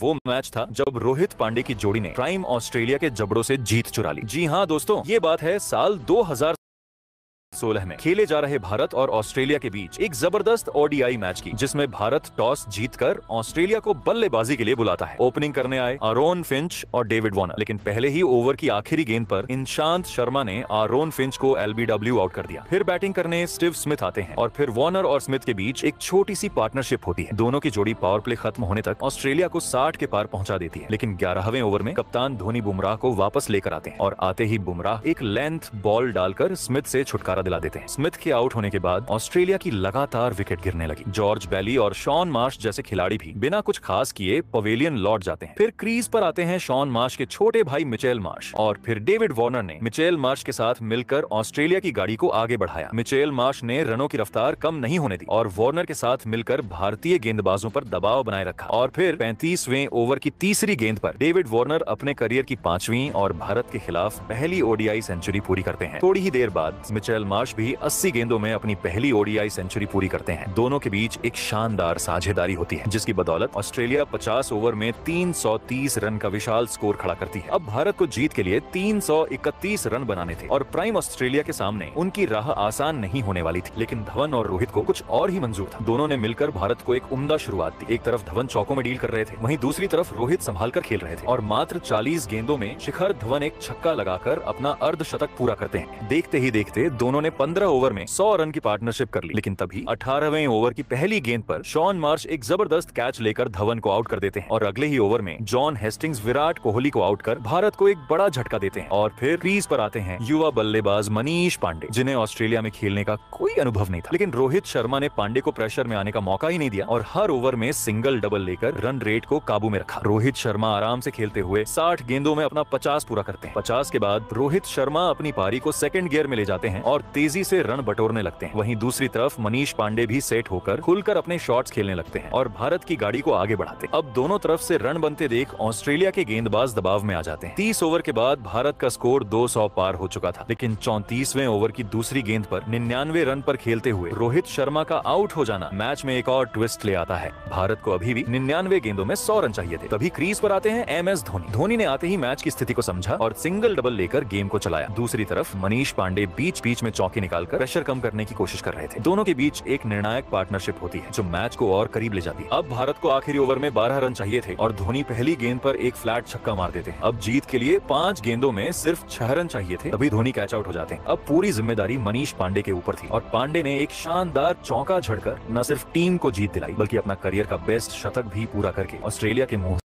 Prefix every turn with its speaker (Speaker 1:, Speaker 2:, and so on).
Speaker 1: वो मैच था जब रोहित पांडे की जोड़ी ने प्राइम ऑस्ट्रेलिया के जबड़ों से जीत चुरा ली। जी हाँ दोस्तों, ये बात है साल 2016 में खेले जा रहे भारत और ऑस्ट्रेलिया के बीच एक जबरदस्त ओडीआई मैच की, जिसमें भारत टॉस जीतकर ऑस्ट्रेलिया को बल्लेबाजी के लिए बुलाता है। ओपनिंग करने आए आरोन फिंच और डेविड वार्नर, लेकिन पहले ही ओवर की आखिरी गेंद पर ईशांत शर्मा ने आरोन फिंच को एलबीडब्ल्यू आउट कर दिया। फिर बैटिंग करने स्टीव स्मिथ आते हैं और फिर वार्नर और स्मिथ के बीच एक छोटी सी पार्टनरशिप होती है। दोनों की जोड़ी पावर प्ले खत्म होने तक ऑस्ट्रेलिया को 60 के पार पहुंचा देती है, लेकिन 11वें ओवर में कप्तान धोनी बुमराह को वापस लेकर आते हैं और आते ही बुमराह एक लेंथ बॉल डालकर स्मिथ से छुटकारा दिला देते हैं। स्मिथ के आउट होने के बाद ऑस्ट्रेलिया की लगातार विकेट गिरने लगी। जॉर्ज बैली और शॉन मार्श जैसे खिलाड़ी भी बिना कुछ खास किए पवेलियन लौट जाते हैं। फिर क्रीज पर आते हैं शॉन मार्श के छोटे भाई मिचेल मार्श और फिर डेविड वार्नर ने मिचेल मार्श के साथ मिलकर ऑस्ट्रेलिया की गाड़ी को आगे बढ़ाया। मिचेल मार्श ने रनों की रफ्तार कम नहीं होने दी और वार्नर के साथ मिलकर भारतीय गेंदबाजों पर दबाव बनाए रखा और फिर 35वें ओवर की तीसरी गेंद पर डेविड वार्नर अपने करियर की 5वीं और भारत के खिलाफ पहली ओडीआई सेंचुरी पूरी करते हैं। थोड़ी ही देर बाद मिचेल मार्श भी 80 गेंदों में अपनी पहली ओडीआई सेंचुरी पूरी करते हैं। दोनों के बीच एक शानदार साझेदारी होती है, जिसकी बदौलत ऑस्ट्रेलिया 50 ओवर में 330 रन का विशाल स्कोर खड़ा करती है। अब भारत को जीत के लिए 331 रन बनाने थे और प्राइम ऑस्ट्रेलिया के सामने उनकी राह आसान नहीं होने वाली थी, लेकिन धवन और रोहित को कुछ और ही मंजूर था। दोनों ने मिलकर भारत को एक उम्दा शुरुआत दी। एक तरफ धवन चौकों में डील कर रहे थे, वहीं दूसरी तरफ रोहित संभाल कर खेल रहे थे और मात्र 40 गेंदों में शिखर धवन एक छक्का लगाकर अपना अर्धशतक पूरा करते हैं। देखते ही देखते दोनों ने 15 ओवर में 100 रन की पार्टनरशिप कर ली, लेकिन तभी 18वें ओवर की पहली गेंद पर शॉन मार्श एक जबरदस्त कैच लेकर धवन को आउट कर देते हैं और अगले ही ओवर में जॉन हेस्टिंग्स विराट कोहली को आउट कर भारत को एक बड़ा झटका देते हैं। और फिर क्रीज पर आते हैं युवा बल्लेबाज मनीष पांडे, जिन्हें ऑस्ट्रेलिया में खेलने का कोई अनुभव नहीं था, लेकिन रोहित शर्मा ने पांडे को प्रेशर में आने का मौका ही नहीं दिया और हर ओवर में सिंगल डबल लेकर रन रेट को काबू में रखा। रोहित शर्मा आराम से खेलते हुए 60 गेंदों में अपना 50 पूरा करते हैं। 50 के बाद रोहित शर्मा अपनी पारी को सेकंड गियर में ले जाते हैं और तेजी से रन बटोरने लगते हैं। वहीं दूसरी तरफ मनीष पांडे भी सेट होकर खुलकर अपने शॉट्स खेलने लगते हैं और भारत की गाड़ी को आगे बढ़ाते हैं। अब दोनों तरफ से रन बनते देख ऑस्ट्रेलिया के गेंदबाज दबाव में आ जाते हैं। 30 ओवर के बाद भारत का स्कोर 200 पार हो चुका था, लेकिन 34वें ओवर की दूसरी गेंद पर 99 रन पर खेलते हुए रोहित शर्मा का आउट हो जाना मैच में एक और ट्विस्ट ले आता है। भारत को अभी भी 99 गेंदों में 100 रन चाहिए थे। तभी क्रीज पर आते हैं एमएस धोनी। धोनी ने आते ही मैच की स्थिति को समझा और सिंगल डबल लेकर गेम को चलाया। दूसरी तरफ मनीष पांडे बीच बीच में चौके निकालकर प्रेशर कम करने की कोशिश कर रहे थे। दोनों के बीच एक निर्णायक पार्टनरशिप होती है जो मैच को और करीब ले जाती है। अब भारत को आखिरी ओवर में 12 रन चाहिए थे और धोनी पहली गेंद पर एक फ्लैट छक्का मार देते हैं। अब जीत के लिए 5 गेंदों में सिर्फ 6 रन चाहिए थे, तभी धोनी कैच आउट हो जाते हैं। अब पूरी जिम्मेदारी मनीष पांडे के ऊपर थी और पांडे ने एक शानदार चौका झड़कर न सिर्फ टीम को जीत दिलाई, बल्कि अपना करियर का बेस्ट शतक भी पूरा करके ऑस्ट्रेलिया के मुंह